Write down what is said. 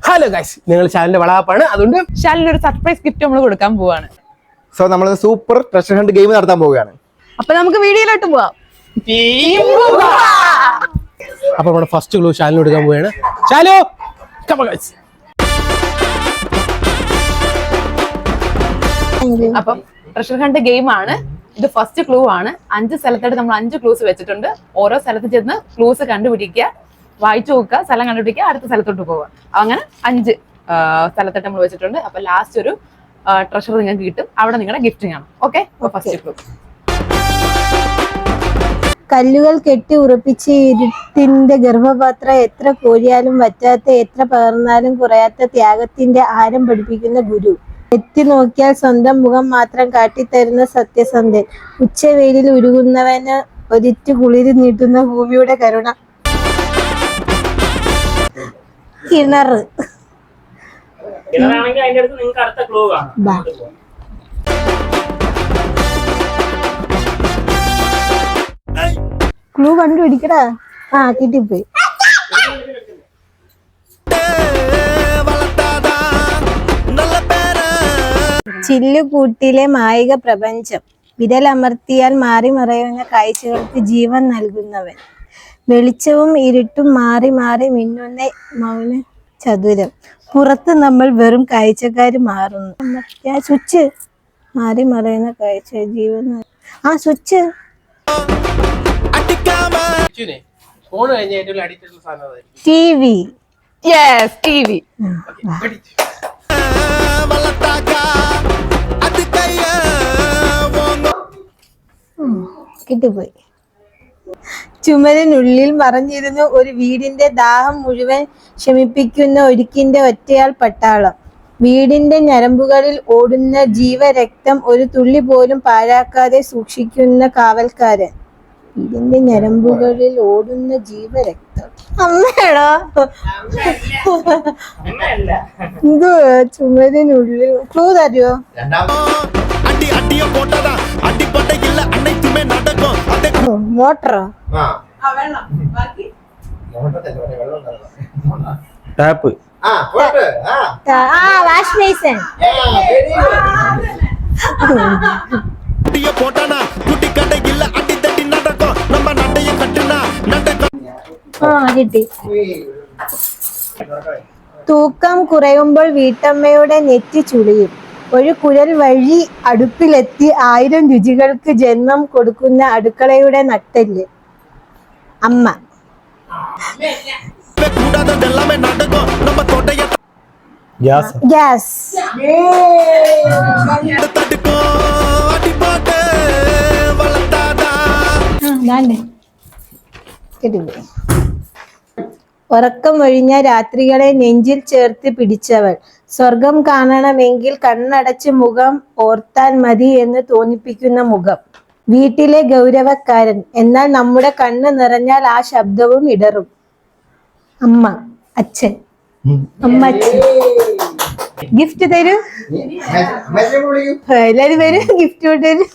Hello guys, നിങ്ങൾ ചാനലിന്റെ വളാപ്പാണ്, അതുകൊണ്ട് ചാനലിൽ ഒരു സർപ്രൈസ് ഗിഫ്റ്റ് നമ്മൾ കൊടുക്കാൻ പോവാണ്. സോ നമ്മൾ സൂപ്പർ ട്രഷർ ഹണ്ട് ഗെയിം നടത്താൻ പോവുകയാണ്. അപ്പൊ നമുക്ക് വീഡിയോയിലോട്ട് പോവാം. അപ്പൊ നമ്മുടെ ഫസ്റ്റ് ക്ലൂ ചാനൽ എടുക്കാൻ പോവുകയാണ്. ചാലോ അപ്പം ട്രഷർ ഹണ്ട് ഗെയിം ആണ് ഇത്. ഫസ്റ്റ് ക്ലൂ ആണ്. 5 സ്ഥലത്തായിട്ട് നമ്മൾ 5 ക്ലൂസ് വെച്ചിട്ടുണ്ട്. ഓരോ സ്ഥലത്ത് ചെന്ന് ക്ലൂസ് കണ്ടുപിടിക്കുക, വായിച്ചു നോക്കുക, സ്ഥലം കണ്ടുപിടിക്കുക, അടുത്ത സ്ഥലത്തോട്ട് പോവുക. അങ്ങനെ 5 സ്ഥലത്തായിട്ട് നമ്മൾ വെച്ചിട്ടുണ്ട്. അപ്പൊ ലാസ്റ്റ് ഒരു ട്രഷർ നിങ്ങൾക്ക് കിട്ടും. അവിടെ നിങ്ങളുടെ ഗിഫ്റ്റിംഗ് ആണ്. Okay, first clue. കല്ലുകൾ കെട്ടി ഉറപ്പിച്ച് ഇരുട്ടിന്റെ ഗർഭപാത്രം, എത്ര കോരിയാലും വറ്റാത്ത, എത്ര പകർന്നാലും കുറയാത്ത ത്യാഗത്തിന്റെ ആരം പഠിപ്പിക്കുന്ന ഗുരു. എത്തി നോക്കിയാൽ സ്വന്തം മുഖം മാത്രം കാട്ടിത്തരുന്ന സത്യസന്ധൻ. ഉച്ചവെയിലിൽ ഉരുകുന്നവന് ഒരിറ്റു കുളിരി നീട്ടുന്ന ഭൂമിയുടെ കരുണ. കിണറ്. ക്ലൂ കണ്ടുപിടിക്കടാ. കിട്ടിപ്പോയി. ചില്ലുകൂട്ടിലെ മായിക പ്രപഞ്ചം. വിരലമർത്തിയാൽ മാറി മറയുന്ന കാഴ്ചകൾക്ക് ജീവൻ നൽകുന്നവൻ. വെളിച്ചവും ഇരുട്ടും മാറി മാറി മിന്നുന്ന മൗന ചതുരം. പുറത്ത് നമ്മൾ വെറും കാഴ്ചക്കാര് മാറുന്നു. സ്വിച്ച്. മാറി മറയുന്ന കാഴ്ച ജീവൻ. സ്വിച്ച്. TV. Yes, TV. കിട്ടിപ്പോയി. ചുമരിനുള്ളിൽ മറഞ്ഞിരുന്ന ഒരു വീടിന്റെ ദാഹം മുഴുവൻ ശമിപ്പിക്കുന്ന ഒരുക്കിന്റെ ഒറ്റയാൾ പട്ടാളം. വീടിന്റെ ഞരമ്പുകളിൽ ഓടുന്ന ജീവരക്തം ഒരു തുള്ളി പോലും പാഴാക്കാതെ സൂക്ഷിക്കുന്ന കാവൽക്കാരൻ. വീടിന്റെ ഞരമ്പുകളിൽ ഓടുന്ന ജീവരക്തം. അമ്മയാണോ? ഇത് ചുമരിനുള്ളിൽ. ക്ലൂ തരുമോ? മോട്ടറോ? ടാപ്പ്. Wash basin. കിട്ടി. തൂക്കം കുറയുമ്പോൾ വീട്ടമ്മയുടെ നെറ്റി ചുളിയും. ഒരു കുഴൽ വഴി അടുപ്പിലെത്തി 1000 രുചികൾക്ക് ജന്മം കൊടുക്കുന്ന അടുക്കളയുടെ നട്ടെല്ല്. അമ്മ. ഗ്യാസ്. ഉറക്കം ഒഴിഞ്ഞ രാത്രികളെ നെഞ്ചിൽ ചേർത്ത് പിടിച്ചവൾ. സ്വർഗം കാണണമെങ്കിൽ കണ്ണടച്ച് മുഖം ഓർത്താൽ മതി എന്ന് തോന്നിപ്പിക്കുന്ന മുഖം. വീട്ടിലെ ഗൗരവക്കാരൻ, എന്നാൽ നമ്മുടെ കണ്ണ് നിറഞ്ഞാൽ ആ ശബ്ദവും ഇടറും. അമ്മ. അച്ഛൻ. അമ്മച്ചൻ. ഗിഫ്റ്റ് തരൂ. എല്ലാരും വരും. ഗിഫ്റ്റ് തരൂ.